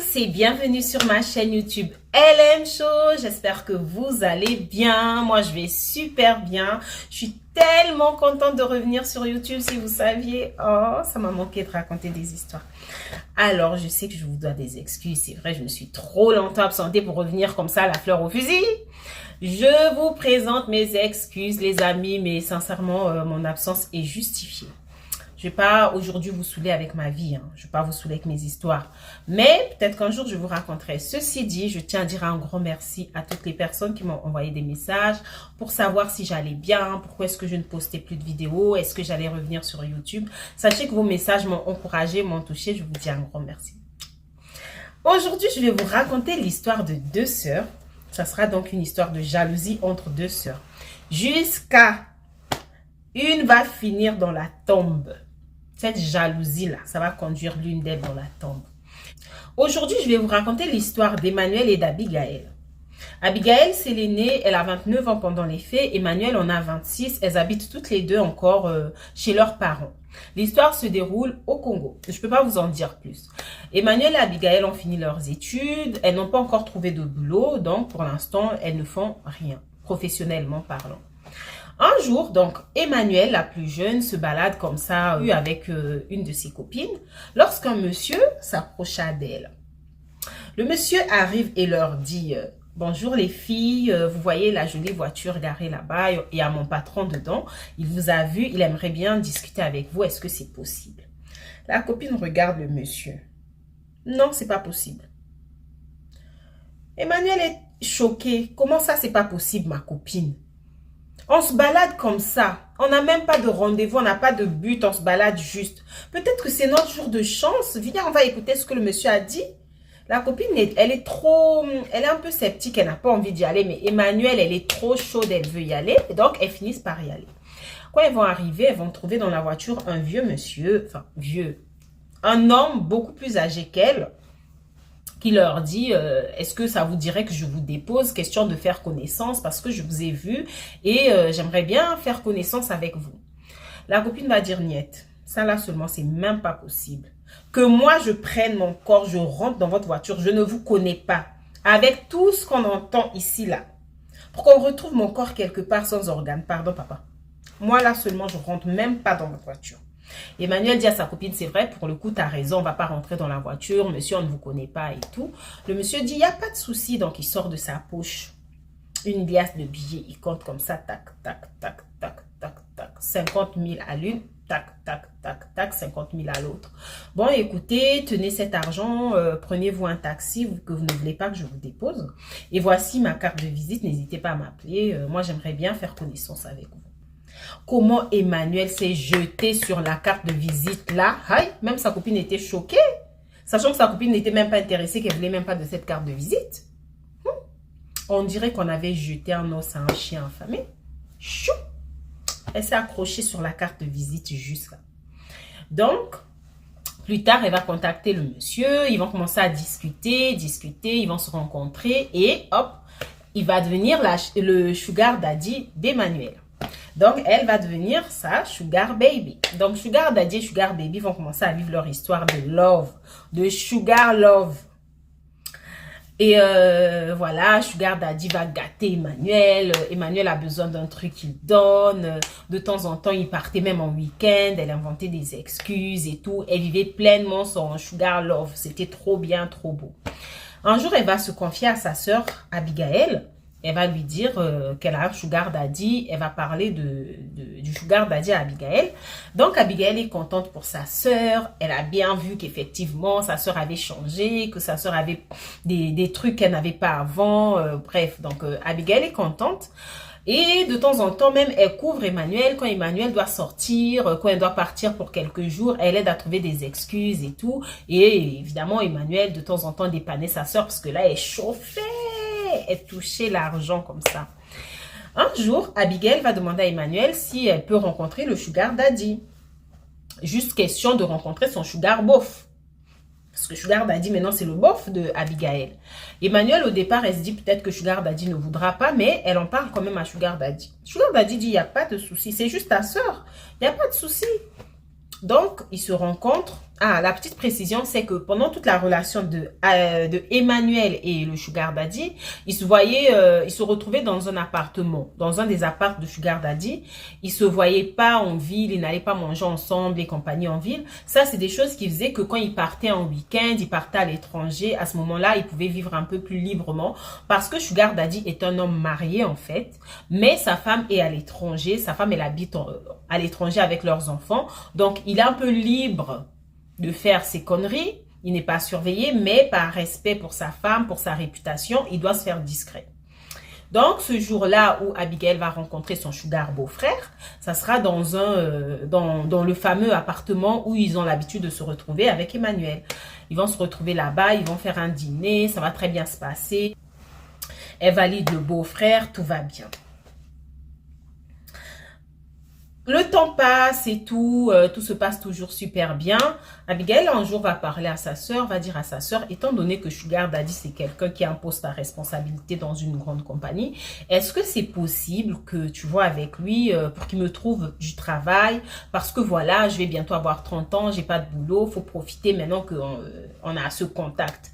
tous et bienvenue sur ma chaîne YouTube LM Show. J'espère que vous allez bien. Moi, je vais super bien. Je suis tellement contente de revenir sur YouTube. Si vous saviez, oh, ça m'a manqué de raconter des histoires. Alors, je sais que je vous dois des excuses. C'est vrai, je me suis trop longtemps absentée pour revenir comme ça, la fleur au fusil. Je vous présente mes excuses, les amis, mais sincèrement, mon absence est justifiée. Je ne vais pas aujourd'hui vous saouler avec ma vie, hein. Je ne vais pas vous saouler avec mes histoires. Mais peut-être qu'un jour, je vous raconterai. Ceci dit, je tiens à dire un grand merci à toutes les personnes qui m'ont envoyé des messages pour savoir si j'allais bien, pourquoi est-ce que je ne postais plus de vidéos, est-ce que j'allais revenir sur YouTube. Sachez que vos messages m'ont encouragé, m'ont touché. Je vous dis un grand merci. Aujourd'hui, je vais vous raconter l'histoire de deux sœurs. Ça sera donc une histoire de jalousie entre deux sœurs. Jusqu'à une va finir dans la tombe. Cette jalousie-là, ça va conduire l'une d'elles dans la tombe. Aujourd'hui, je vais vous raconter l'histoire d'Emmanuel et d'Abigail. Abigail, c'est l'aînée, elle a 29 ans pendant les faits. Emmanuel en a 26. Elles habitent toutes les deux encore chez leurs parents. L'histoire se déroule au Congo. Je ne peux pas vous en dire plus. Emmanuel et Abigail ont fini leurs études. Elles n'ont pas encore trouvé de boulot. Donc, pour l'instant, elles ne font rien, professionnellement parlant. Un jour, donc, Emmanuel, la plus jeune, se balade comme ça avec une de ses copines lorsqu'un monsieur s'approcha d'elle. Le monsieur arrive et leur dit « Bonjour les filles, vous voyez la jolie voiture garée là-bas, il y a mon patron dedans. Il vous a vu, il aimerait bien discuter avec vous. Est-ce que c'est possible ?» La copine regarde le monsieur. « Non, c'est pas possible. » Emmanuel est choqué. « Comment ça, c'est pas possible, ma copine ?» On se balade comme ça. On n'a même pas de rendez-vous, on n'a pas de but, on se balade juste. Peut-être que c'est notre jour de chance. Viens, on va écouter ce que le monsieur a dit. La copine, elle est un peu sceptique, elle n'a pas envie d'y aller. Mais Emmanuel, elle est trop chaude, elle veut y aller. Et donc, elles finissent par y aller. Quand elles vont arriver, elles vont trouver dans la voiture un vieux monsieur, enfin vieux, un homme beaucoup plus âgé qu'elle, qui leur dit est-ce que ça vous dirait que je vous dépose, question de faire connaissance parce que je vous ai vu et j'aimerais bien faire connaissance avec vous. La copine va dire niette, ça là seulement c'est même pas possible. Que moi je prenne mon corps, je rentre dans votre voiture, je ne vous connais pas. Avec tout ce qu'on entend ici là, pour qu'on retrouve mon corps quelque part sans organe, pardon papa. Moi là seulement je rentre même pas dans votre voiture. Emmanuel dit à sa copine, c'est vrai, pour le coup, tu as raison, on ne va pas rentrer dans la voiture, monsieur, on ne vous connaît pas et tout. Le monsieur dit, il n'y a pas de souci, donc il sort de sa poche une liasse de billets, il compte comme ça, tac, tac, tac, tac, tac, tac, 50 000 à l'une, tac, tac, tac, tac, 50 000 à l'autre. Bon, écoutez, tenez cet argent, prenez-vous un taxi que vous ne voulez pas que je vous dépose. Et voici ma carte de visite, n'hésitez pas à m'appeler, moi j'aimerais bien faire connaissance avec vous. Comment Emmanuel s'est jeté sur la carte de visite là. Aïe, même sa copine était choquée. Sachant que sa copine n'était même pas intéressée, qu'elle ne voulait même pas de cette carte de visite. On dirait qu'on avait jeté un os à un chien affamé. Chou! Elle s'est accrochée sur la carte de visite juste là. Donc, plus tard, elle va contacter le monsieur. Ils vont commencer à discuter, ils vont se rencontrer. Et hop, il va devenir le sugar daddy d'Emmanuel. Donc, elle va devenir sa sugar baby. Donc, sugar daddy et sugar baby vont commencer à vivre leur histoire de love, de sugar love. Et voilà, sugar daddy va gâter Emmanuel. Emmanuel a besoin d'un truc qu'il donne. De temps en temps, il partait même en week-end. Elle inventait des excuses et tout. Elle vivait pleinement son sugar love. C'était trop bien, trop beau. Un jour, elle va se confier à sa sœur Abigail. Elle va lui dire qu'elle a un sugar daddy. Elle va parler du sugar daddy à Abigail. Donc, Abigail est contente pour sa sœur. Elle a bien vu qu'effectivement, sa sœur avait changé, que sa sœur avait des trucs qu'elle n'avait pas avant. Bref, donc Abigail est contente. Et de temps en temps, même, elle couvre Emmanuel. Quand Emmanuel doit sortir, quand elle doit partir pour quelques jours, elle aide à trouver des excuses et tout. Et évidemment, Emmanuel, de temps en temps, dépannait sa sœur parce que là, elle chauffait. Elle touchait l'argent comme ça. Un jour, Abigail va demander à Emmanuel si elle peut rencontrer le sugar daddy. Juste question de rencontrer son sugar bof. Parce que sugar daddy, maintenant, c'est le bof de Abigail. Emmanuel, au départ, elle se dit peut-être que sugar daddy ne voudra pas, mais elle en parle quand même à sugar daddy. Sugar daddy dit, il n'y a pas de souci. C'est juste ta soeur. Il n'y a pas de souci. Donc, ils se rencontrent. la petite précision, c'est que pendant toute la relation de Emmanuel et le Sugar Daddy, ils se retrouvaient dans un appartement, dans un des apparts de Sugar Daddy. Ils se voyaient pas en ville, ils n'allaient pas manger ensemble et compagnie en ville. Ça, c'est des choses qui faisaient que quand ils partaient en week-end, ils partaient à l'étranger, à ce moment-là, ils pouvaient vivre un peu plus librement parce que Sugar Daddy est un homme marié en fait, mais sa femme est à l'étranger, sa femme elle habite à l'étranger avec leurs enfants, donc il est un peu libre de faire ses conneries, il n'est pas surveillé, mais par respect pour sa femme, pour sa réputation, il doit se faire discret. Donc, ce jour-là où Abigail va rencontrer son sugar beau-frère, ça sera dans le fameux appartement où ils ont l'habitude de se retrouver avec Emmanuel. Ils vont se retrouver là-bas, ils vont faire un dîner, ça va très bien se passer. Elle valide le beau-frère, tout va bien. Le temps passe et tout se passe toujours super bien. Abigail, un jour, va parler à sa sœur, va dire à sa sœur, étant donné que Sugar Daddy, c'est quelqu'un qui impose ta responsabilité dans une grande compagnie, est-ce que c'est possible que tu vois avec lui pour qu'il me trouve du travail? Parce que voilà, je vais bientôt avoir 30 ans, j'ai pas de boulot, faut profiter maintenant qu'on a ce contact.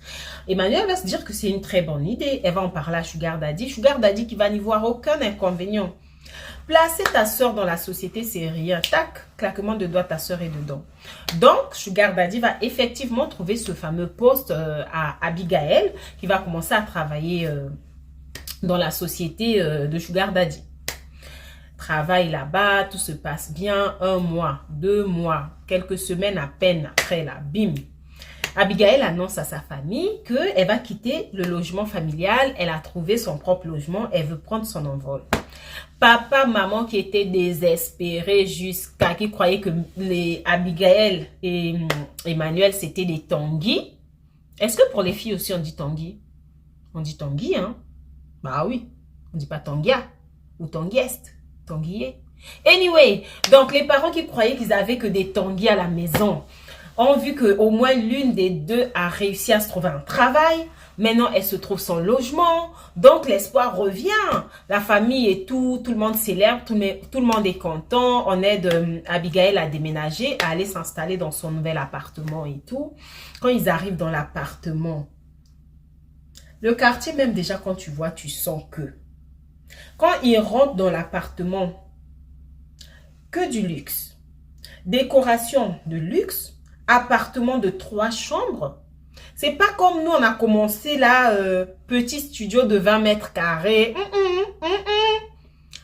Emmanuel va se dire que c'est une très bonne idée. Elle va en parler à Sugar Daddy. Sugar Daddy qui va n'y voir aucun inconvénient. Placer ta soeur dans la société, c'est rien. Tac, claquement de doigts, ta soeur est dedans. Donc, Sugar Daddy va effectivement trouver ce fameux poste à Abigail, qui va commencer à travailler dans la société de Sugar Daddy. Travaille là-bas, tout se passe bien. 1 mois, 2 mois, quelques semaines à peine après, là, bim. Abigail annonce à sa famille qu'elle va quitter le logement familial. Elle a trouvé son propre logement. Elle veut prendre son envol. Papa, maman qui étaient désespérés jusqu'à qui croyaient que les Abigail et Emmanuel c'était des Tanguy. Est-ce que pour les filles aussi on dit Tanguy? On dit Tanguy, hein? Bah oui. On dit pas Tanguia ou Tanguieste. Tanguyé. Anyway, donc les parents qui croyaient qu'ils avaient que des Tanguy à la maison ont vu que au moins l'une des deux a réussi à se trouver un travail. Maintenant, elle se trouve son logement. Donc, l'espoir revient. La famille et tout le monde célèbre, tout le monde est content. On aide Abigail à déménager, à aller s'installer dans son nouvel appartement et tout. Quand ils arrivent dans l'appartement, le quartier, même déjà quand tu vois, tu sens que. Quand ils rentrent dans l'appartement, que du luxe. Décoration de luxe. Appartement de 3 chambres. C'est pas comme nous, on a commencé là, petit studio de 20 mètres carrés.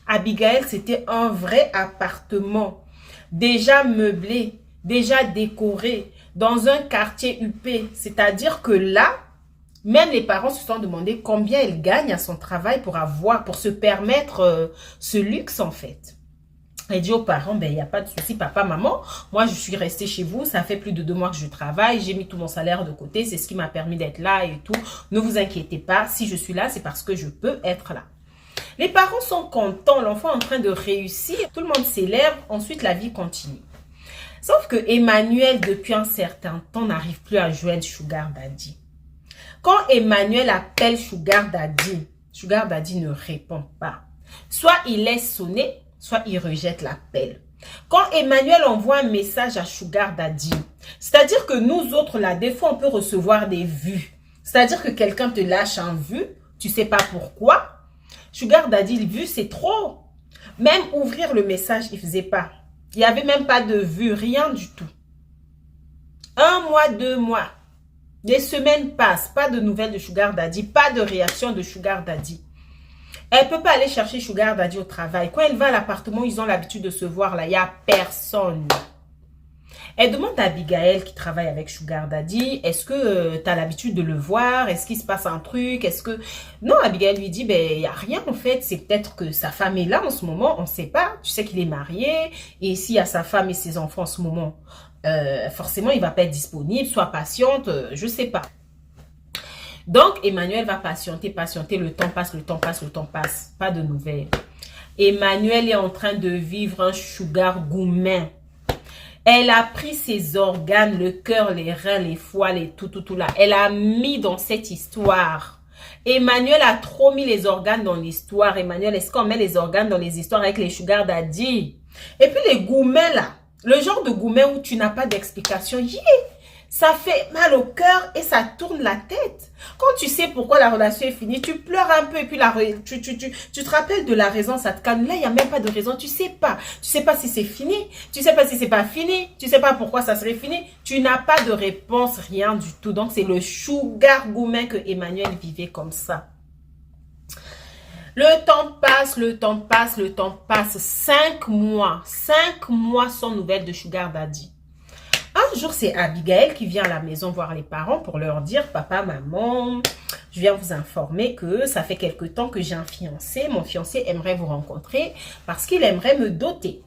Abigail, c'était un vrai appartement. Déjà meublé, déjà décoré, dans un quartier huppé. C'est-à-dire que là, même les parents se sont demandé combien elle gagne à son travail pour se permettre ce luxe en fait. Elle dit aux parents, ben, il n'y a pas de souci, papa, maman. Moi, je suis restée chez vous. Ça fait plus de 2 mois que je travaille. J'ai mis tout mon salaire de côté. C'est ce qui m'a permis d'être là et tout. Ne vous inquiétez pas. Si je suis là, c'est parce que je peux être là. Les parents sont contents. L'enfant est en train de réussir. Tout le monde célèbre. Ensuite, la vie continue. Sauf que Emmanuel, depuis un certain temps, n'arrive plus à joindre Sugar Daddy. Quand Emmanuel appelle Sugar Daddy ne répond pas. Soit il laisse sonner, soit il rejette l'appel. Quand Emmanuel envoie un message à Sugar Daddy, c'est-à-dire que nous autres, là, des fois, on peut recevoir des vues. C'est-à-dire que quelqu'un te lâche un vu, tu sais pas pourquoi. Sugar Daddy, vu, c'est trop. Même ouvrir le message, il faisait pas. Il n'y avait même pas de vue, rien du tout. 1 mois, 2 mois. Des semaines passent, pas de nouvelles de Sugar Daddy, pas de réaction de Sugar Daddy. Elle ne peut pas aller chercher Sugar Daddy au travail. Quand elle va à l'appartement, ils ont l'habitude de se voir là. Il n'y a personne. Elle demande à Abigail qui travaille avec Sugar Daddy, est-ce que tu as l'habitude de le voir? Est-ce qu'il se passe un truc? Non, Abigail lui dit, ben, il n'y a rien en fait. C'est peut-être que sa femme est là en ce moment. On ne sait pas. Tu sais qu'il est marié. Et s'il y a sa femme et ses enfants en ce moment, forcément, il ne va pas être disponible. Sois patiente, je ne sais pas. Donc, Emmanuel va patienter, le temps passe, pas de nouvelles. Emmanuel est en train de vivre un sugar gourmet. Elle a pris ses organes, le cœur, les reins, les foies, tout là. Elle a mis dans cette histoire. Emmanuel a trop mis les organes dans l'histoire. Emmanuel, est-ce qu'on met les organes dans les histoires avec les Sugar Daddy? Et puis les gourmets là, le genre de gourmet où tu n'as pas d'explication. Ça fait mal au cœur et ça tourne la tête. Quand tu sais pourquoi la relation est finie, tu pleures un peu et puis tu te rappelles de la raison, ça te calme. Là, il n'y a même pas de raison. Tu sais pas. Tu sais pas si c'est fini. Tu sais pas si c'est pas fini. Tu sais pas pourquoi ça serait fini. Tu n'as pas de réponse, rien du tout. Donc, c'est le sugar goumen que Emmanuel vivait comme ça. Le temps passe, le temps passe, le temps passe. 5 mois. 5 mois sans nouvelles de Sugar Daddy. Un jour, c'est Abigail qui vient à la maison voir les parents pour leur dire, papa, maman, je viens vous informer que ça fait quelque temps que j'ai un fiancé. Mon fiancé aimerait vous rencontrer parce qu'il aimerait me doter.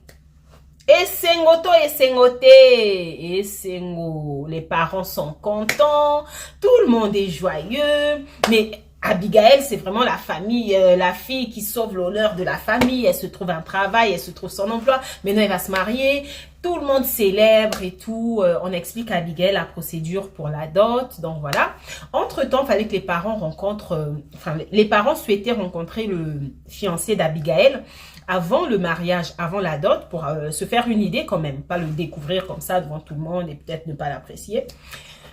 Et sengoto, et sengoté, et sengo. Les parents sont contents, tout le monde est joyeux, mais Abigail, c'est vraiment la famille, la fille qui sauve l'honneur de la famille. Elle se trouve un travail, elle se trouve son emploi. Maintenant, elle va se marier. Tout le monde célèbre et tout. On explique à Abigail la procédure pour la dot. Donc, voilà. Entre-temps, il fallait que les parents rencontrent... les parents souhaitaient rencontrer le fiancé d'Abigail avant le mariage, avant la dot, pour se faire une idée quand même. Pas le découvrir comme ça devant tout le monde et peut-être ne pas l'apprécier.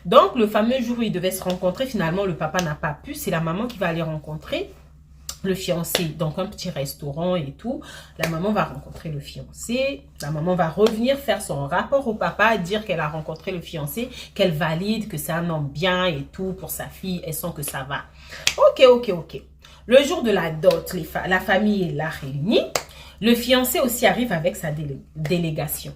Donc, le fameux jour où ils devaient se rencontrer, finalement, le papa n'a pas pu. C'est la maman qui va aller rencontrer le fiancé. Donc, un petit restaurant et tout. La maman va rencontrer le fiancé. La maman va revenir faire son rapport au papa, dire qu'elle a rencontré le fiancé, qu'elle valide, que c'est un homme bien et tout pour sa fille. Elle sent que ça va. Ok. Le jour de la dot, la famille est là réunie. Le fiancé aussi arrive avec sa délégation.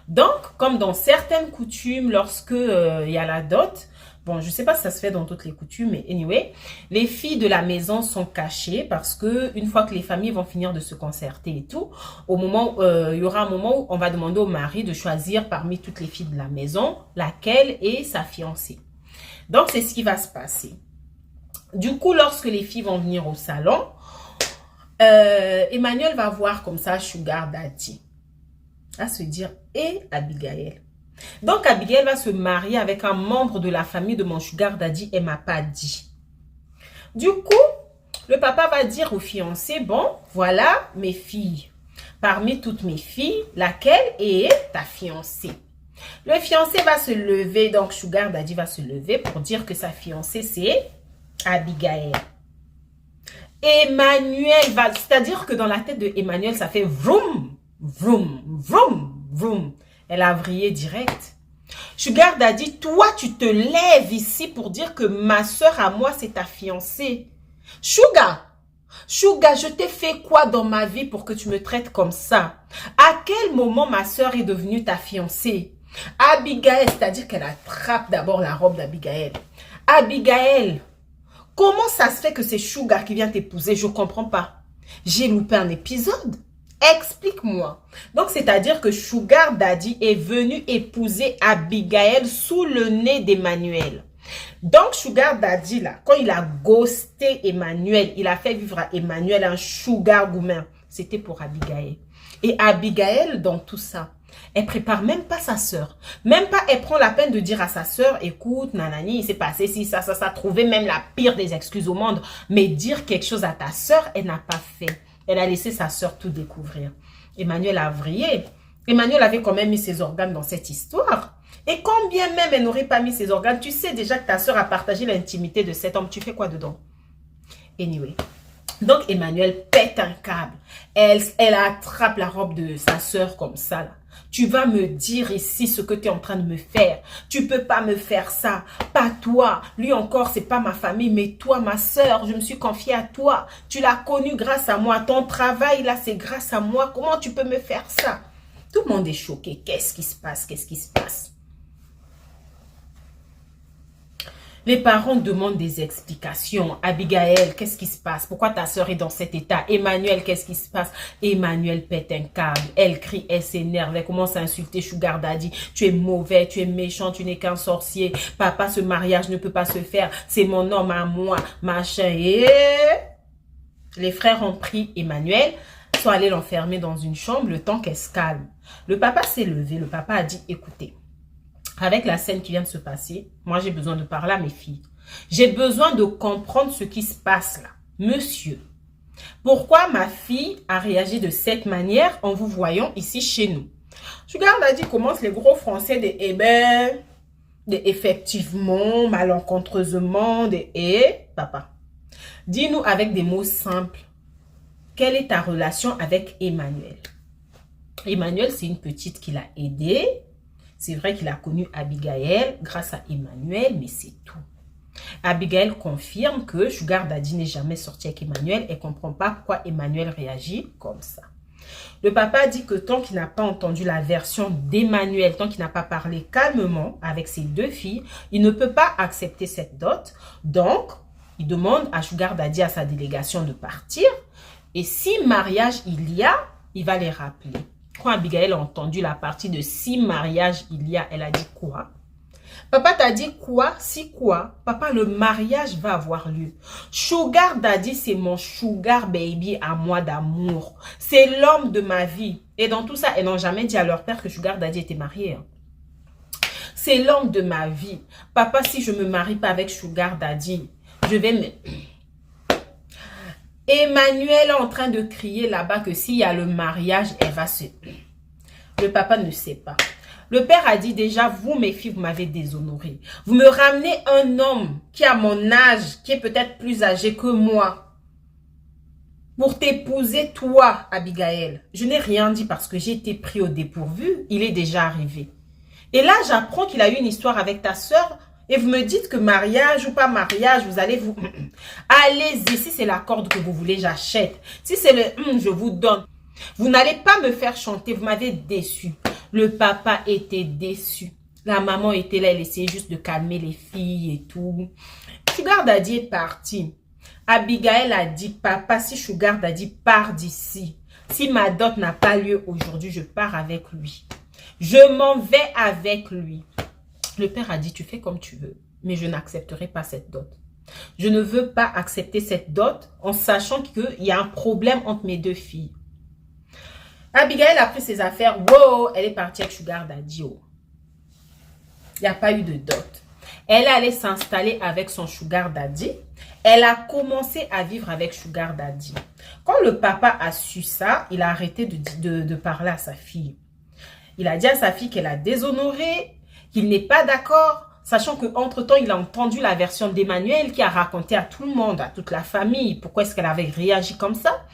Donc, comme dans certaines coutumes, lorsque il y a la dot, bon, je ne sais pas si ça se fait dans toutes les coutumes, mais anyway, les filles de la maison sont cachées parce que une fois que les familles vont finir de se concerter et tout, au moment, il y aura un moment où on va demander au mari de choisir parmi toutes les filles de la maison laquelle est sa fiancée. Donc, c'est ce qui va se passer. Du coup, lorsque les filles vont venir au salon, Emmanuel va voir comme ça Sugar Daddy. À se dire, et Abigail. Donc, Abigail va se marier avec un membre de la famille de mon Sugar Daddy, elle m'a pas dit. Du coup, le papa va dire au fiancé, bon, voilà mes filles. Parmi toutes mes filles, laquelle est ta fiancée? Le fiancé va se lever, donc Sugar Daddy va se lever pour dire que sa fiancée, c'est Abigail. Emmanuel va, c'est-à-dire que dans la tête de Emmanuel, ça fait vroom. Vroom, vroom, vroom. Elle a vrillé direct. Sugar Daddy, toi, tu te lèves ici pour dire que ma soeur à moi, c'est ta fiancée. Sugar, je t'ai fait quoi dans ma vie pour que tu me traites comme ça? À quel moment ma soeur est devenue ta fiancée? Abigail, c'est-à-dire qu'elle attrape d'abord la robe d'Abigail. Abigail, comment ça se fait que c'est Sugar qui vient t'épouser? Je ne comprends pas. J'ai loupé un épisode. Explique-moi. Donc, c'est-à-dire que Sugar Daddy est venu épouser Abigail sous le nez d'Emmanuel. Donc, Sugar Daddy, là, quand il a ghosté Emmanuel, il a fait vivre à Emmanuel un sugar goumen. C'était pour Abigail. Et Abigail, dans tout ça, elle prépare même pas sa sœur. Même pas, elle prend la peine de dire à sa sœur, écoute, nanani, il s'est passé ci, ça, trouver même la pire des excuses au monde. Mais dire quelque chose à ta sœur, elle n'a pas fait. Elle a laissé sa sœur tout découvrir. Emmanuel a vrillé. Emmanuel avait quand même mis ses organes dans cette histoire. Et quand bien même elle n'aurait pas mis ses organes, tu sais déjà que ta sœur a partagé l'intimité de cet homme. Tu fais quoi dedans? Anyway. Donc Emmanuel pète un câble. Elle attrape la robe de sa sœur comme ça, là. Tu vas me dire ici ce que tu es en train de me faire. Tu peux pas me faire ça. Pas toi. Lui encore, c'est pas ma famille, mais toi, ma sœur, je me suis confiée à toi. Tu l'as connu grâce à moi. Ton travail, là, c'est grâce à moi. Comment tu peux me faire ça? Tout le monde est choqué. Qu'est-ce qui se passe? Qu'est-ce qui se passe? Les parents demandent des explications. Abigail, qu'est-ce qui se passe? Pourquoi ta soeur est dans cet état? Emmanuel, qu'est-ce qui se passe? Emmanuel pète un câble. Elle crie, elle s'énerve. Elle commence à insulter Sugar Daddy. Tu es mauvais, tu es méchant, tu n'es qu'un sorcier. Papa, ce mariage ne peut pas se faire. C'est mon homme à moi, machin. Et les frères ont pris Emmanuel, sont allés l'enfermer dans une chambre le temps qu'elle se calme. Le papa s'est levé. Le papa a dit, écoutez, avec la scène qui vient de se passer, moi j'ai besoin de parler à mes filles. J'ai besoin de comprendre ce qui se passe là. Monsieur, pourquoi ma fille a réagi de cette manière en vous voyant ici chez nous? Sugar Daddy commence les gros français de « Eh ben, Effectivement, malencontreusement, et papa, dis-nous avec des mots simples, quelle est ta relation avec Emmanuel? Emmanuel, c'est une petite qui l'a aidé. C'est vrai qu'il a connu Abigail grâce à Emmanuel, mais c'est tout. Abigail confirme que Sugar Daddy n'est jamais sorti avec Emmanuel et ne comprend pas pourquoi Emmanuel réagit comme ça. Le papa dit que tant qu'il n'a pas entendu la version d'Emmanuel, tant qu'il n'a pas parlé calmement avec ses deux filles, il ne peut pas accepter cette dot. Donc, il demande à Sugar Daddy, à sa délégation, de partir. Et si mariage il y a, il va les rappeler. Quand Abigail a entendu la partie de si mariage il y a, elle a dit quoi? Papa t'a dit quoi? Si quoi? Papa, le mariage va avoir lieu. Sugar Daddy, c'est mon sugar baby à moi d'amour. C'est l'homme de ma vie. Et dans tout ça, elles n'ont jamais dit à leur père que Sugar Daddy était marié. C'est l'homme de ma vie. Papa, si je ne me marie pas avec Sugar Daddy, je vais me... Emmanuel est en train de crier là-bas que s'il y a le mariage, elle va se... Le papa ne sait pas. Le père a dit déjà, vous mes filles, vous m'avez déshonoré. Vous me ramenez un homme qui a mon âge, qui est peut-être plus âgé que moi, pour t'épouser toi, Abigail. Je n'ai rien dit parce que j'ai été pris au dépourvu. Il est déjà arrivé. Et là, j'apprends qu'il a eu une histoire avec ta soeur. Et vous me dites que mariage ou pas mariage, vous allez vous... Allez-y, si c'est la corde que vous voulez, j'achète. Si c'est le je vous donne. Vous n'allez pas me faire chanter, vous m'avez déçu. Le papa était déçu. La maman était là, elle essayait juste de calmer les filles et tout. Sugar Daddy est parti. Abigail a dit, papa, si Sugar Daddy part d'ici, si ma dot n'a pas lieu aujourd'hui, je pars avec lui. Je m'en vais avec lui. Le père a dit, tu fais comme tu veux, mais je n'accepterai pas cette dot. Je ne veux pas accepter cette dot en sachant qu'il y a un problème entre mes deux filles. Abigail a pris ses affaires. Wow, elle est partie avec Sugar Daddy. Oh. Il n'y a pas eu de dot. Elle est allée s'installer avec son Sugar Daddy. Elle a commencé à vivre avec Sugar Daddy. Quand le papa a su ça, il a arrêté de parler à sa fille. Il a dit à sa fille qu'elle a déshonoré, qu'il n'est pas d'accord, sachant qu'entre-temps, il a entendu la version d'Emmanuel qui a raconté à tout le monde, à toute la famille, pourquoi est-ce qu'elle avait réagi comme ça.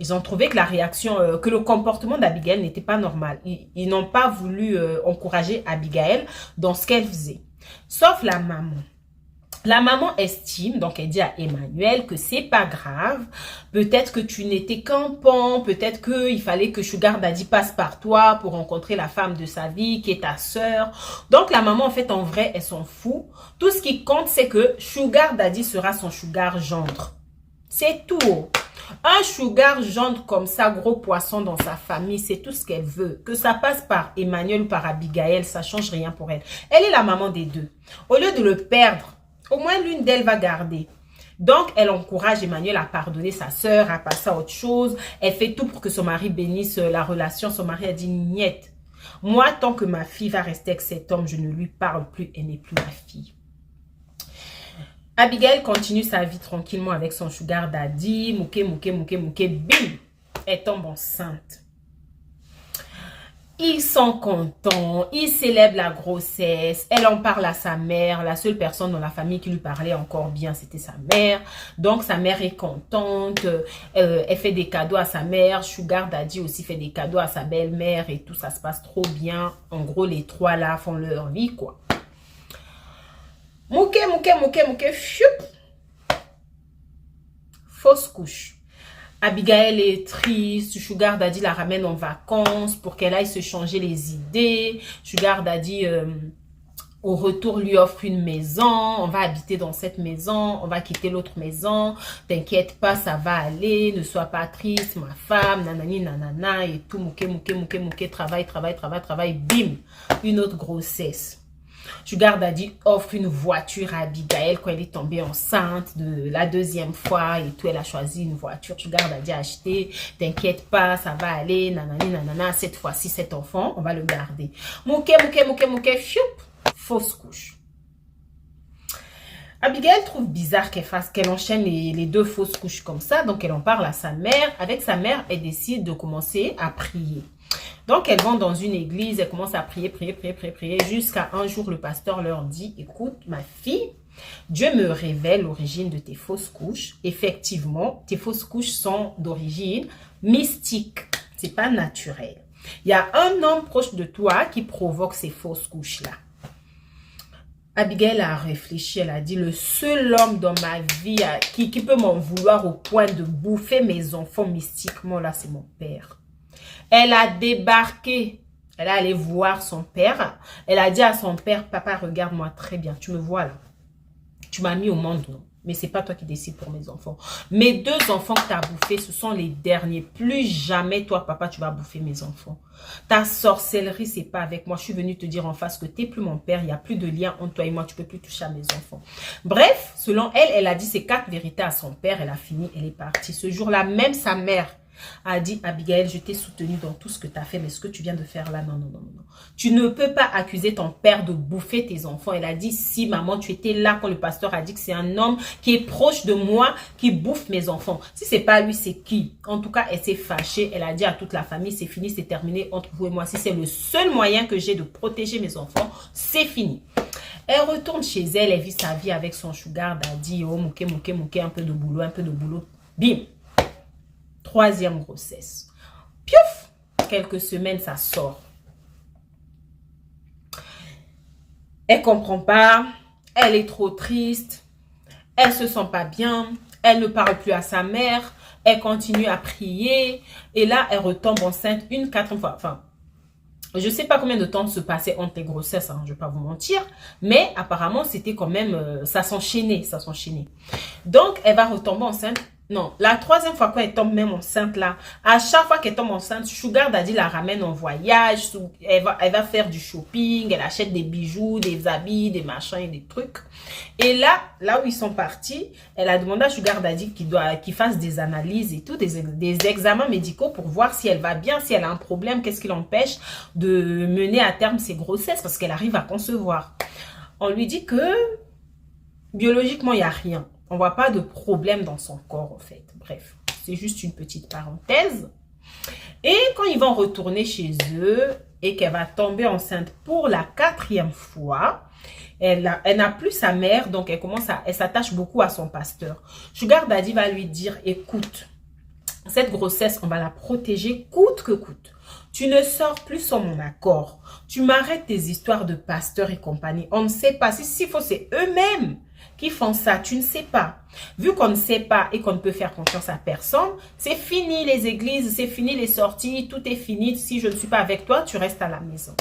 Ils ont trouvé que la réaction, que le comportement d'Abigail n'était pas normal. Ils n'ont pas voulu encourager Abigail dans ce qu'elle faisait. Sauf la maman. La maman estime, donc elle dit à Emmanuel que c'est pas grave. Peut-être que tu n'étais qu'un pan. Peut-être qu'il fallait que Sugar Daddy passe par toi pour rencontrer la femme de sa vie qui est ta sœur. Donc la maman, en fait, en vrai, elle s'en fout. Tout ce qui compte, c'est que Sugar Daddy sera son sugar gendre. C'est tout. Un sugar gendre comme ça, gros poisson dans sa famille, c'est tout ce qu'elle veut. Que ça passe par Emmanuel ou par Abigail, ça change rien pour elle. Elle est la maman des deux. Au lieu de le perdre, au moins l'une d'elles va garder. Donc, elle encourage Emmanuel à pardonner sa sœur, à passer à autre chose. Elle fait tout pour que son mari bénisse la relation. Son mari a dit, niette. Moi, tant que ma fille va rester avec cet homme, je ne lui parle plus. Elle n'est plus ma fille. Abigail continue sa vie tranquillement avec son Sugar Daddy. Mouké, bim. Elle tombe enceinte. Ils sont contents, ils célèbrent la grossesse, elle en parle à sa mère, la seule personne dans la famille qui lui parlait encore bien, c'était sa mère. Donc sa mère est contente, elle fait des cadeaux à sa mère, Sugar Daddy aussi fait des cadeaux à sa belle-mère et tout, ça se passe trop bien. En gros, les trois là font leur vie, quoi. Mouké, choup. Fausse couche. Abigail est triste, Sugar Daddy la ramène en vacances pour qu'elle aille se changer les idées. Sugar Daddy, au retour, lui offre une maison. On va habiter dans cette maison, on va quitter l'autre maison. T'inquiète pas, ça va aller, ne sois pas triste, ma femme, nanani, nanana, et tout, mouké, travail, bim, une autre grossesse. Sugar Daddy offre une voiture à Abigail quand elle est tombée enceinte de la deuxième fois et tout. Elle a choisi une voiture. Sugar Daddy a acheté. T'inquiète pas, ça va aller. Nanani, nanana. Cette fois-ci, cet enfant, on va le garder. Mouké, choup. Fausse couche. Abigail trouve bizarre qu'elle enchaîne les deux fausses couches comme ça. Donc, elle en parle à sa mère. Avec sa mère, elle décide de commencer à prier. Donc, elles vont dans une église, elles commencent à prier, jusqu'à un jour, le pasteur leur dit, écoute, ma fille, Dieu me révèle l'origine de tes fausses couches. Effectivement, tes fausses couches sont d'origine mystique. C'est pas naturel. Il y a un homme proche de toi qui provoque ces fausses couches-là. Abigail a réfléchi, elle a dit, le seul homme dans ma vie qui peut m'en vouloir au point de bouffer mes enfants mystiquement, là, c'est mon père. Elle a débarqué, elle est allée voir son père. Elle a dit à son père, papa, regarde-moi très bien, tu me vois là. Tu m'as mis au monde, non? Mais c'est pas toi qui décides pour mes enfants. Mes 2 enfants que tu as bouffés, ce sont les derniers. Plus jamais, toi, papa, tu vas bouffer mes enfants. Ta sorcellerie, c'est pas avec moi. Je suis venue te dire en face que tu n'es plus mon père. Il n'y a plus de lien entre toi et moi. Tu peux plus toucher à mes enfants. Bref, selon elle, elle a dit ces 4 vérités à son père. Elle a fini, elle est partie. Ce jour-là, même sa mère a dit, Abigail, je t'ai soutenue dans tout ce que tu as fait, mais ce que tu viens de faire là, non, non, non, non. Tu ne peux pas accuser ton père de bouffer tes enfants. Elle a dit, si maman, tu étais là quand le pasteur a dit que c'est un homme qui est proche de moi, qui bouffe mes enfants. Si c'est pas lui, c'est qui? En tout cas, elle s'est fâchée. Elle a dit à toute la famille, c'est fini, c'est terminé entre vous et moi. Si c'est le seul moyen que j'ai de protéger mes enfants, c'est fini. Elle retourne chez elle, elle vit sa vie avec son sugar daddy, oh, mouké, un peu de boulot. Bim! 3e grossesse. Piouf! Quelques semaines, ça sort. Elle comprend pas. Elle est trop triste. Elle se sent pas bien. Elle ne parle plus à sa mère. Elle continue à prier. Et là, elle retombe enceinte une 4e fois. Enfin, je ne sais pas combien de temps se passait entre les grossesses, hein, je ne vais pas vous mentir. Mais apparemment, c'était quand même... ça s'enchaînait. Donc, elle va retomber enceinte. Non, la 3e fois qu'elle tombe même enceinte là, à chaque fois qu'elle tombe enceinte, Sugar Daddy la ramène en voyage, elle va faire du shopping, elle achète des bijoux, des habits, des machins et des trucs. Et là où ils sont partis, elle a demandé à Sugar Daddy qu'il fasse des analyses et tout, des examens médicaux pour voir si elle va bien, si elle a un problème, qu'est-ce qui l'empêche de mener à terme ses grossesses parce qu'elle arrive à concevoir. On lui dit que biologiquement, il n'y a rien. On ne voit pas de problème dans son corps, en fait. Bref, c'est juste une petite parenthèse. Et quand ils vont retourner chez eux et qu'elle va tomber enceinte pour la 4e fois, elle n'a plus sa mère, donc elle s'attache beaucoup à son pasteur. Sugar Daddy va lui dire, écoute, cette grossesse, on va la protéger coûte que coûte. Tu ne sors plus sans mon accord. Tu m'arrêtes tes histoires de pasteur et compagnie. On ne sait pas. S'il faut, c'est eux-mêmes qui font ça. Tu ne sais pas. Vu qu'on ne sait pas et qu'on ne peut faire confiance à personne, c'est fini les églises, c'est fini les sorties, tout est fini. Si je ne suis pas avec toi, tu restes à la maison.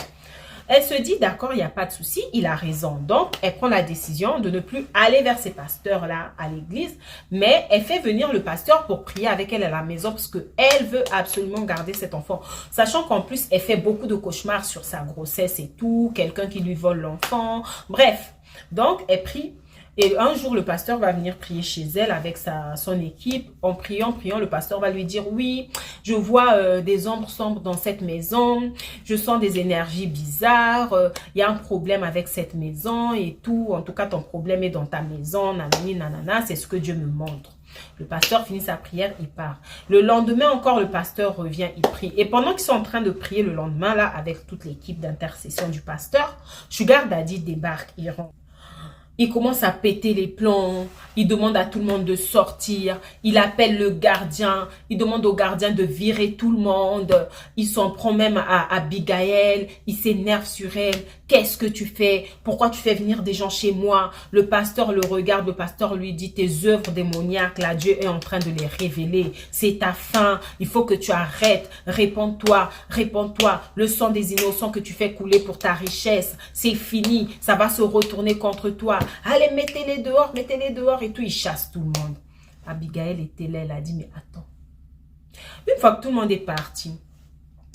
Elle se dit, d'accord, il n'y a pas de souci, il a raison. Donc, elle prend la décision de ne plus aller vers ces pasteurs-là à l'église, mais elle fait venir le pasteur pour prier avec elle à la maison parce qu'elle veut absolument garder cet enfant. Sachant qu'en plus, elle fait beaucoup de cauchemars sur sa grossesse et tout, quelqu'un qui lui vole l'enfant. Bref, donc, elle prie. Et un jour, le pasteur va venir prier chez elle avec son équipe. En priant, le pasteur va lui dire, oui, je vois des ombres sombres dans cette maison. Je sens des énergies bizarres. Il y a un problème avec cette maison et tout. En tout cas, ton problème est dans ta maison. Nanani, nanana, c'est ce que Dieu me montre. Le pasteur finit sa prière, il part. Le lendemain encore, le pasteur revient, il prie. Et pendant qu'ils sont en train de prier le lendemain, là, avec toute l'équipe d'intercession du pasteur, Sugar Daddy débarque, il rentre. Il commence à péter les plombs, il demande à tout le monde de sortir, il appelle le gardien, il demande au gardien de virer tout le monde, il s'en prend même à Abigail, il s'énerve sur elle. Qu'est-ce que tu fais? Pourquoi tu fais venir des gens chez moi? Le pasteur le regarde, le pasteur lui dit, tes œuvres démoniaques, là, Dieu est en train de les révéler. C'est ta fin, il faut que tu arrêtes. Réponds-toi, réponds-toi. Le sang des innocents que tu fais couler pour ta richesse, c'est fini, ça va se retourner contre toi. Allez, mettez-les dehors et tout. Il chasse tout le monde. Abigail était là, elle a dit, mais attends. Une fois que tout le monde est parti,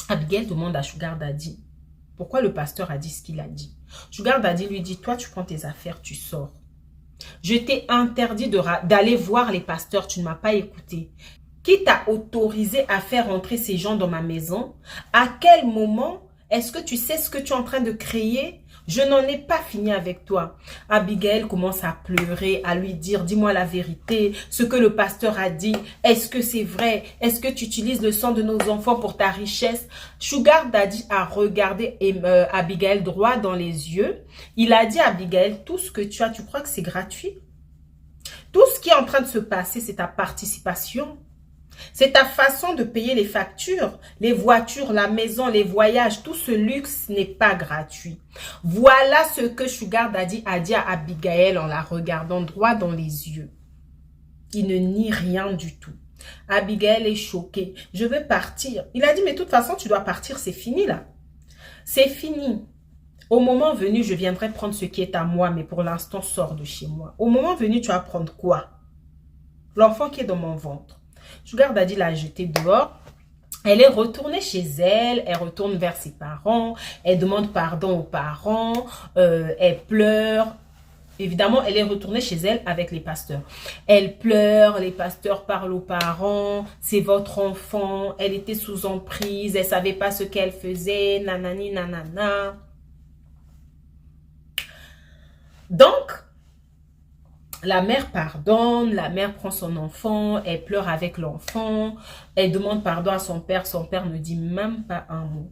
Abigail demande à Sugar Daddy, pourquoi le pasteur a dit ce qu'il a dit. Sugar Daddy lui dit, toi tu prends tes affaires, tu sors. Je t'ai interdit d'aller voir les pasteurs, tu ne m'as pas écouté. Qui t'a autorisé à faire entrer ces gens dans ma maison? À quel moment est-ce que tu sais ce que tu es en train de créer? Je n'en ai pas fini avec toi. Abigail commence à pleurer, à lui dire, dis-moi la vérité, ce que le pasteur a dit, est-ce que c'est vrai? Est-ce que tu utilises le sang de nos enfants pour ta richesse? Sugar Daddy a regardé Abigail droit dans les yeux. Il a dit à Abigail, tout ce que tu as, tu crois que c'est gratuit? Tout ce qui est en train de se passer, c'est ta participation. C'est ta façon de payer les factures, les voitures, la maison, les voyages. Tout ce luxe n'est pas gratuit. Voilà ce que Sugar Daddy a dit à Abigail en la regardant droit dans les yeux. Il ne nie rien du tout. Abigail est choquée. Je veux partir. Il a dit, mais de toute façon, tu dois partir. C'est fini là. C'est fini. Au moment venu, je viendrai prendre ce qui est à moi, mais pour l'instant, sors de chez moi. Au moment venu, tu vas prendre quoi? L'enfant qui est dans mon ventre. Sugar Daddy l'a jeté dehors. Elle est retournée chez elle. Elle retourne vers ses parents. Elle demande pardon aux parents. Elle pleure. Évidemment, elle est retournée chez elle avec les pasteurs. Elle pleure. Les pasteurs parlent aux parents. C'est votre enfant. Elle était sous emprise. Elle ne savait pas ce qu'elle faisait. Nanani, nanana. Donc, la mère pardonne, la mère prend son enfant, elle pleure avec l'enfant, elle demande pardon à son père ne dit même pas un mot.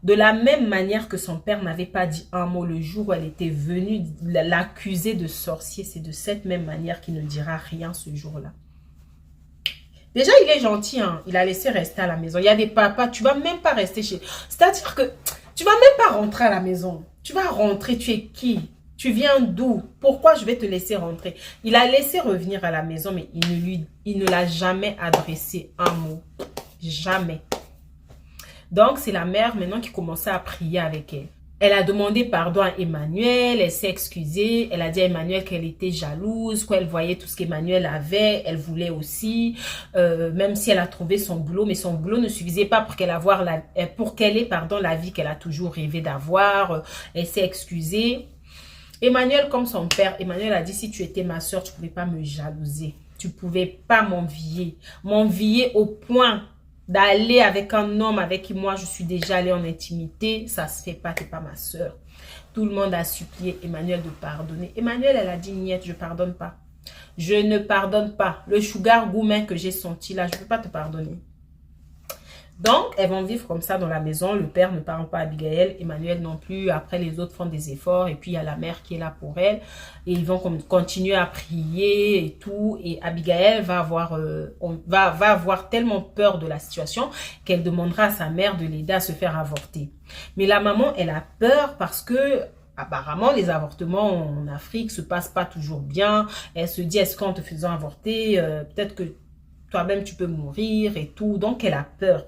De la même manière que son père n'avait pas dit un mot le jour où elle était venue l'accuser de sorcier, c'est de cette même manière qu'il ne dira rien ce jour-là. Déjà, il est gentil, hein? Il a laissé rester à la maison. Il y a des papas, tu ne vas même pas rester chez... C'est-à-dire que tu ne vas même pas rentrer à la maison. Tu vas rentrer, tu es qui? Tu viens d'où? Pourquoi je vais te laisser rentrer? Il a laissé revenir à la maison, mais il ne l'a jamais adressé un mot. Jamais. Donc, c'est la mère maintenant qui commençait à prier avec elle. Elle a demandé pardon à Emmanuel, elle s'est excusée, elle a dit à Emmanuel qu'elle était jalouse, qu'elle voyait tout ce qu'Emmanuel avait, elle voulait aussi, même si elle a trouvé son boulot, mais son boulot ne suffisait pas pour qu'elle ait la vie qu'elle a toujours rêvé d'avoir. Elle s'est excusée. Emmanuel, comme son père, Emmanuel a dit, si tu étais ma soeur, tu ne pouvais pas me jalouser. Tu ne pouvais pas m'envier. M'envier au point d'aller avec un homme avec qui moi je suis déjà allée en intimité. Ça ne se fait pas, tu n'es pas ma soeur. Tout le monde a supplié Emmanuel de pardonner. Emmanuel, elle a dit, niet, je ne pardonne pas. Je ne pardonne pas. Le sugar gourmet que j'ai senti là, je ne peux pas te pardonner. Donc, elles vont vivre comme ça dans la maison. Le père ne parle pas à Abigail, Emmanuel non plus. Après, les autres font des efforts. Et puis, il y a la mère qui est là pour elle. Et ils vont continuer à prier et tout. Et Abigail va avoir tellement peur de la situation qu'elle demandera à sa mère de l'aider à se faire avorter. Mais la maman, elle a peur parce que apparemment, les avortements en Afrique se passent pas toujours bien. Elle se dit, est-ce qu'en te faisant avorter, peut-être que toi-même, tu peux mourir et tout. Donc, elle a peur.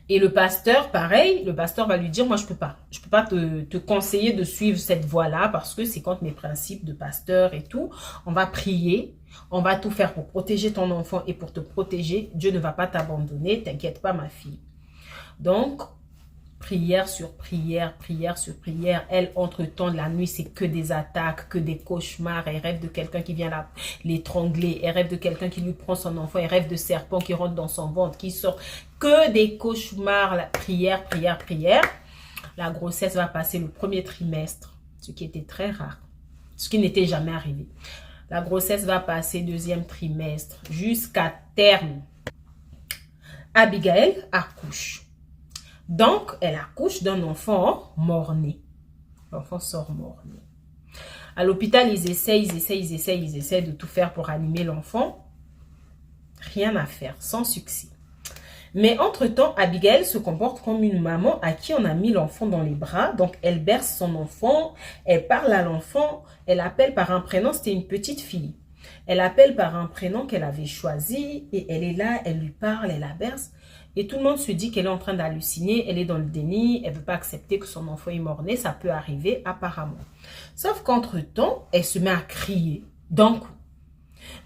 Et le pasteur, pareil, le pasteur va lui dire, moi je peux pas te conseiller de suivre cette voie-là parce que c'est contre mes principes de pasteur et tout. On va prier, on va tout faire pour protéger ton enfant et pour te protéger. Dieu ne va pas t'abandonner, t'inquiète pas ma fille. Donc, prière sur prière, prière sur prière. Elle, entre-temps, la nuit, c'est que des attaques, que des cauchemars. Elle rêve de quelqu'un qui vient l'étrangler. Elle rêve de quelqu'un qui lui prend son enfant. Elle rêve de serpents qui rentrent dans son ventre, qui sort. Que des cauchemars. La prière, prière, prière. La grossesse va passer le premier trimestre, ce qui était très rare, ce qui n'était jamais arrivé. La grossesse va passer deuxième trimestre jusqu'à terme. Abigail accouche. Donc, elle accouche d'un enfant mort-né. L'enfant sort mort-né. À l'hôpital, ils essayent de tout faire pour animer l'enfant. Rien à faire, sans succès. Mais entre-temps, Abigail se comporte comme une maman à qui on a mis l'enfant dans les bras. Donc, elle berce son enfant, elle parle à l'enfant, elle appelle par un prénom, c'était une petite fille. Elle appelle par un prénom qu'elle avait choisi et elle est là, elle lui parle, elle la berce. Et tout le monde se dit qu'elle est en train d'halluciner, elle est dans le déni, elle ne veut pas accepter que son enfant est mort-né, ça peut arriver apparemment. Sauf qu'entre-temps, elle se met à crier d'un coup.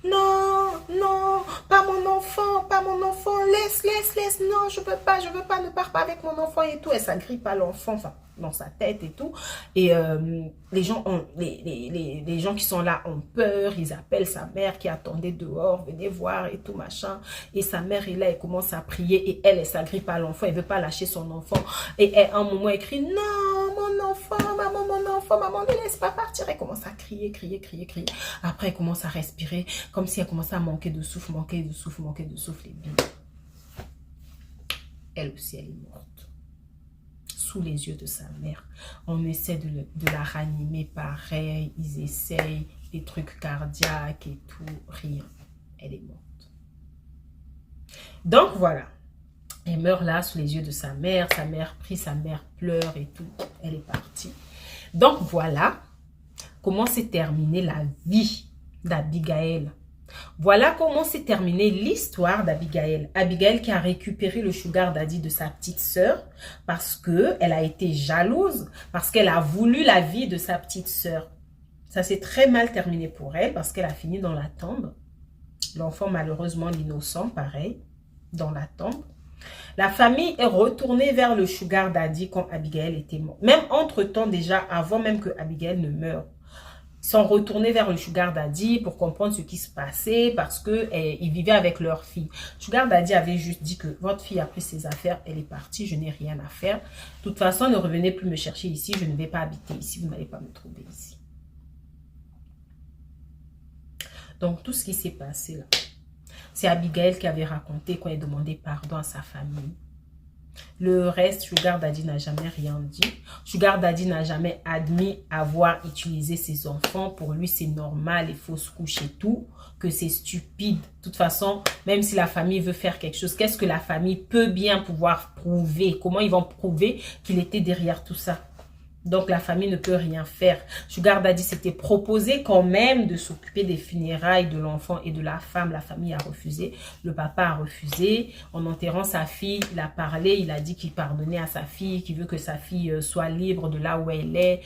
Non, non, pas mon enfant, laisse laisse, non, je veux pas, ne pars pas avec mon enfant et tout. Elle s'agrippe à l'enfant, enfin, dans sa tête et tout. Et les gens qui sont là ont peur, ils appellent sa mère qui attendait dehors, venez voir et tout machin. Et sa mère est là, elle commence à prier et elle s'agrippe à l'enfant, elle veut pas lâcher son enfant. Et elle, à un moment, elle crie, non, mon enfant, maman, ne laisse pas partir. Elle commence à crier. Après, elle commence à respirer, comme si elle commençait à manquer de souffle. Et bim, elle aussi, elle est morte. Sous les yeux de sa mère. On essaie de la ranimer pareil. Ils essayent des trucs cardiaques et tout. Rien. Elle est morte. Donc voilà. Elle meurt là sous les yeux de sa mère. Sa mère prie, sa mère pleure et tout. Elle est partie. Donc voilà comment s'est terminée la vie d'Abigail. Voilà comment s'est terminée l'histoire d'Abigail. Abigail qui a récupéré le sugar daddy de sa petite sœur parce qu'elle a été jalouse, parce qu'elle a voulu la vie de sa petite sœur. Ça s'est très mal terminé pour elle parce qu'elle a fini dans la tombe. L'enfant, malheureusement, l'innocent, pareil, dans la tombe. La famille est retournée vers le sugar daddy quand Abigail était morte. Même entre-temps, déjà, avant même que Abigail ne meure. Ils sont retournés vers le sugar daddy pour comprendre ce qui se passait parce qu'ils vivaient avec leur fille. Sugar daddy avait juste dit que votre fille a pris ses affaires, elle est partie, je n'ai rien à faire. De toute façon, ne revenez plus me chercher ici, je ne vais pas habiter ici, vous n'allez pas me trouver ici. Donc, tout ce qui s'est passé là, c'est Abigail qui avait raconté quand elle demandait pardon à sa famille. Le reste, Sugar Daddy n'a jamais rien dit. Sugar Daddy n'a jamais admis avoir utilisé ses enfants. Pour lui, c'est normal, les fausses couches et tout, que c'est stupide. De toute façon, même si la famille veut faire quelque chose, qu'est-ce que la famille peut bien pouvoir prouver? Comment ils vont prouver qu'il était derrière tout ça? Donc, la famille ne peut rien faire. Sugar Daddy s'était proposé quand même de s'occuper des funérailles de l'enfant et de la femme. La famille a refusé. Le papa a refusé. En enterrant sa fille, il a parlé. Il a dit qu'il pardonnait à sa fille, qu'il veut que sa fille soit libre de là où elle est.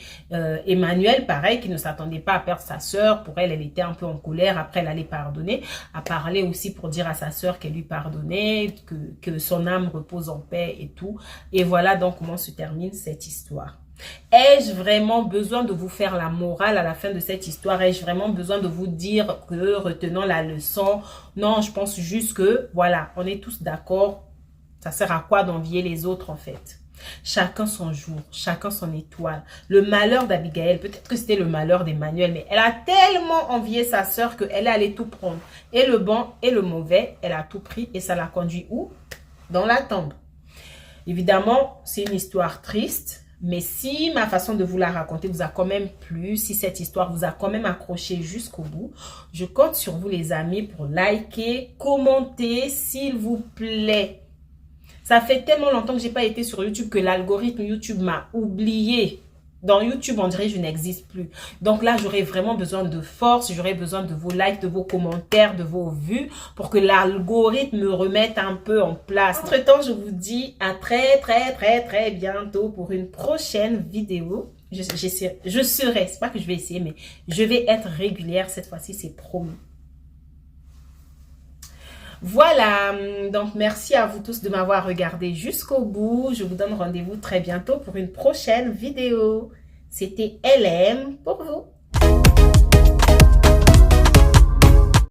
Emmanuel, pareil, qui ne s'attendait pas à perdre sa sœur. Pour elle, elle était un peu en colère. Après, elle allait pardonner. A parlé aussi pour dire à sa sœur qu'elle lui pardonnait, que son âme repose en paix et tout. Et voilà donc comment se termine cette histoire. Ai-je vraiment besoin de vous faire la morale à la fin de cette histoire? Ai-je vraiment besoin de vous dire que retenons la leçon? Non, je pense juste que, voilà, on est tous d'accord. Ça sert à quoi d'envier les autres en fait? Chacun son jour, chacun son étoile. Le malheur d'Abigail, peut-être que c'était le malheur d'Emmanuel, mais elle a tellement envié sa sœur qu'elle est allée tout prendre. Et le bon et le mauvais, elle a tout pris et ça l'a conduit où? Dans la tombe. Évidemment, c'est une histoire triste. Mais si ma façon de vous la raconter vous a quand même plu, si cette histoire vous a quand même accroché jusqu'au bout, je compte sur vous les amis pour liker, commenter s'il vous plaît. Ça fait tellement longtemps que j'ai pas été sur YouTube que l'algorithme YouTube m'a oublié. Dans YouTube, on dirait que je n'existe plus. Donc là, j'aurais vraiment besoin de force, j'aurais besoin de vos likes, de vos commentaires, de vos vues pour que l'algorithme me remette un peu en place. Entre-temps, je vous dis à très bientôt pour une prochaine vidéo. Je serai, c'est pas que je vais essayer, mais je vais être régulière cette fois-ci, c'est promis. Voilà, donc merci à vous tous de m'avoir regardé jusqu'au bout. Je vous donne rendez-vous très bientôt pour une prochaine vidéo. C'était LM pour vous.